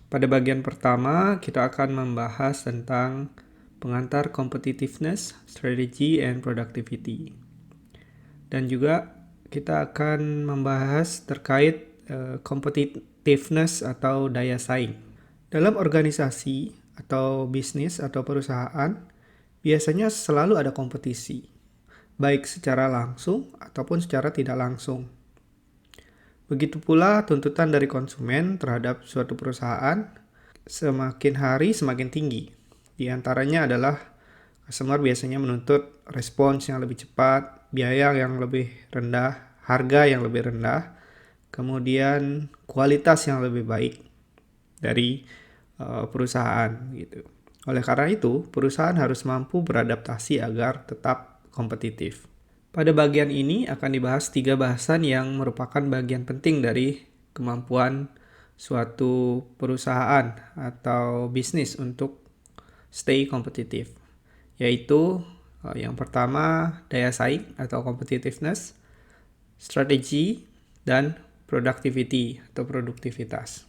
Pada bagian pertama, kita akan membahas tentang pengantar competitiveness, strategy, and productivity. Dan juga kita akan membahas terkait competitiveness atau daya saing. Dalam organisasi atau bisnis atau perusahaan, biasanya selalu ada kompetisi, baik secara langsung ataupun secara tidak langsung. Begitu pula tuntutan dari konsumen terhadap suatu perusahaan semakin hari semakin tinggi. Di antaranya adalah customer biasanya menuntut respons yang lebih cepat, biaya yang lebih rendah, harga yang lebih rendah, kemudian kualitas yang lebih baik dari perusahaan gitu. Oleh karena itu, perusahaan harus mampu beradaptasi agar tetap kompetitif. Pada bagian ini akan dibahas 3 bahasan yang merupakan bagian penting dari kemampuan suatu perusahaan atau bisnis untuk stay kompetitif, yaitu yang pertama daya saing atau competitiveness, strategi, dan productivity atau produktivitas.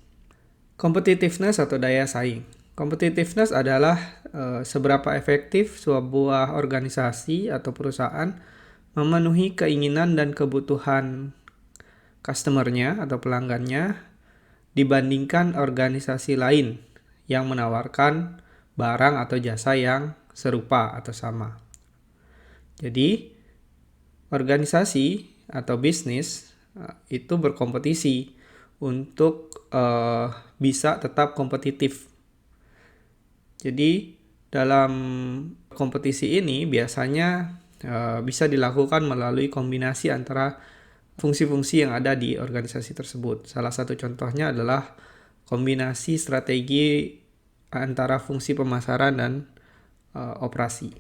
Competitiveness atau daya saing. Competitiveness adalah seberapa efektif sebuah organisasi atau perusahaan memenuhi keinginan dan kebutuhan customer-nya atau pelanggannya dibandingkan organisasi lain yang menawarkan barang atau jasa yang serupa atau sama. Jadi, organisasi atau bisnis itu berkompetisi untuk bisa tetap kompetitif. Jadi, dalam kompetisi ini biasanya bisa dilakukan melalui kombinasi antara fungsi-fungsi yang ada di organisasi tersebut. Salah satu contohnya adalah kombinasi strategi antara fungsi pemasaran dan operasi.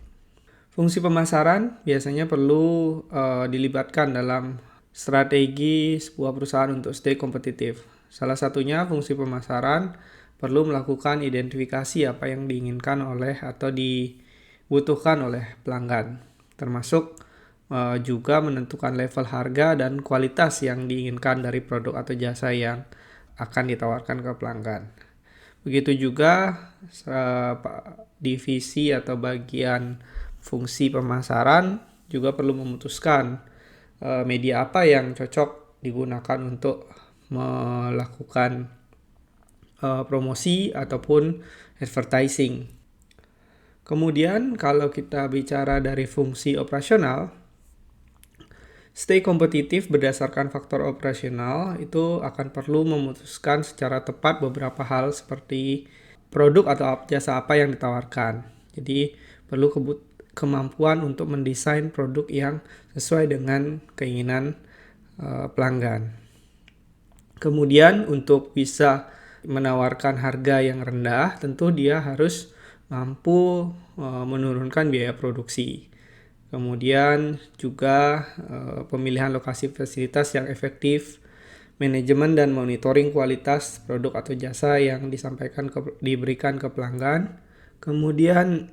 Fungsi pemasaran biasanya perlu dilibatkan dalam strategi sebuah perusahaan untuk stay kompetitif. Salah satunya fungsi pemasaran perlu melakukan identifikasi apa yang diinginkan oleh atau dibutuhkan oleh pelanggan, termasuk juga menentukan level harga dan kualitas yang diinginkan dari produk atau jasa yang akan ditawarkan ke pelanggan. Begitu juga divisi atau bagian fungsi pemasaran juga perlu memutuskan media apa yang cocok digunakan untuk melakukan promosi ataupun advertising. Kemudian kalau kita bicara dari fungsi operasional, stay kompetitif berdasarkan faktor operasional itu akan perlu memutuskan secara tepat beberapa hal seperti produk atau jasa apa yang ditawarkan. Jadi perlu kemampuan untuk mendesain produk yang sesuai dengan keinginan pelanggan. Kemudian untuk bisa menawarkan harga yang rendah, tentu dia harus mampu menurunkan biaya produksi. Kemudian juga pemilihan lokasi fasilitas yang efektif, manajemen dan monitoring kualitas produk atau jasa yang diberikan ke pelanggan. Kemudian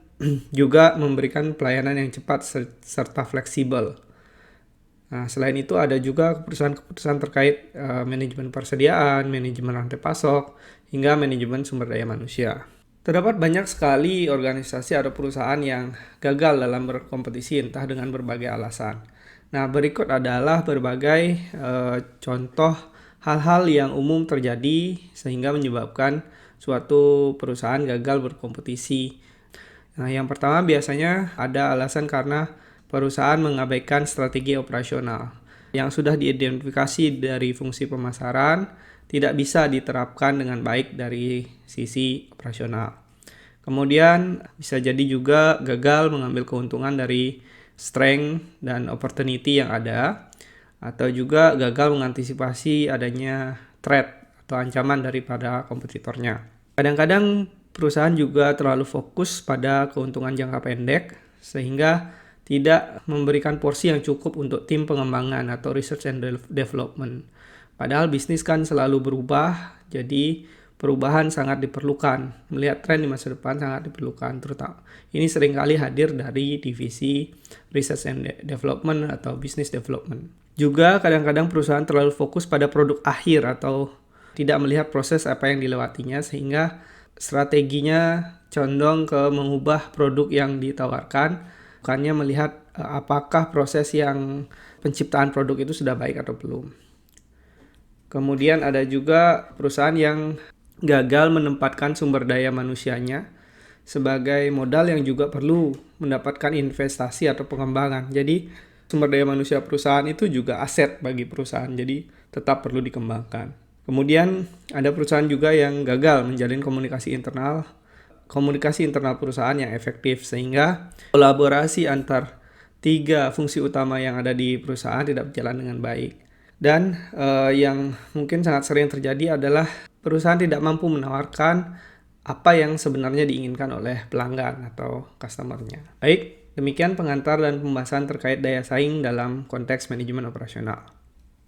juga memberikan pelayanan yang cepat serta fleksibel. Nah, selain itu ada juga keputusan-keputusan terkait manajemen persediaan, manajemen rantai pasok, hingga manajemen sumber daya manusia. Terdapat banyak sekali organisasi atau perusahaan yang gagal dalam berkompetisi entah dengan berbagai alasan. Nah, berikut adalah berbagai contoh hal-hal yang umum terjadi sehingga menyebabkan suatu perusahaan gagal berkompetisi. Nah, yang pertama biasanya ada alasan karena perusahaan mengabaikan strategi operasional yang sudah diidentifikasi dari fungsi pemasaran tidak bisa diterapkan dengan baik dari sisi operasional. Kemudian bisa jadi juga gagal mengambil keuntungan dari strength dan opportunity yang ada, atau juga gagal mengantisipasi adanya threat atau ancaman daripada kompetitornya. Kadang-kadang perusahaan juga terlalu fokus pada keuntungan jangka pendek sehingga tidak memberikan porsi yang cukup untuk tim pengembangan atau research and development. Padahal bisnis kan selalu berubah, jadi perubahan sangat diperlukan. Melihat tren di masa depan sangat diperlukan, terutama ini seringkali hadir dari divisi research and development atau business development. Juga kadang-kadang perusahaan terlalu fokus pada produk akhir atau tidak melihat proses apa yang dilewatinya, sehingga strateginya condong ke mengubah produk yang ditawarkan, bukannya melihat apakah proses yang penciptaan produk itu sudah baik atau belum. Kemudian ada juga perusahaan yang gagal menempatkan sumber daya manusianya sebagai modal yang juga perlu mendapatkan investasi atau pengembangan. Jadi sumber daya manusia perusahaan itu juga aset bagi perusahaan, jadi tetap perlu dikembangkan. Kemudian ada perusahaan juga yang gagal menjalin komunikasi internal perusahaan yang efektif, sehingga kolaborasi antar 3 fungsi utama yang ada di perusahaan tidak berjalan dengan baik. Dan yang mungkin sangat sering terjadi adalah perusahaan tidak mampu menawarkan apa yang sebenarnya diinginkan oleh pelanggan atau customer-nya. Baik, demikian pengantar dan pembahasan terkait daya saing dalam konteks manajemen operasional.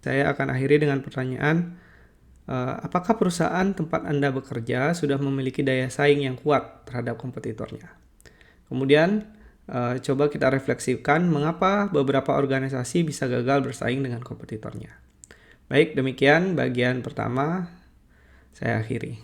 Saya akan akhiri dengan pertanyaan, apakah perusahaan tempat Anda bekerja sudah memiliki daya saing yang kuat terhadap kompetitornya? Kemudian, coba kita refleksikan mengapa beberapa organisasi bisa gagal bersaing dengan kompetitornya. Baik, demikian bagian pertama, saya akhiri.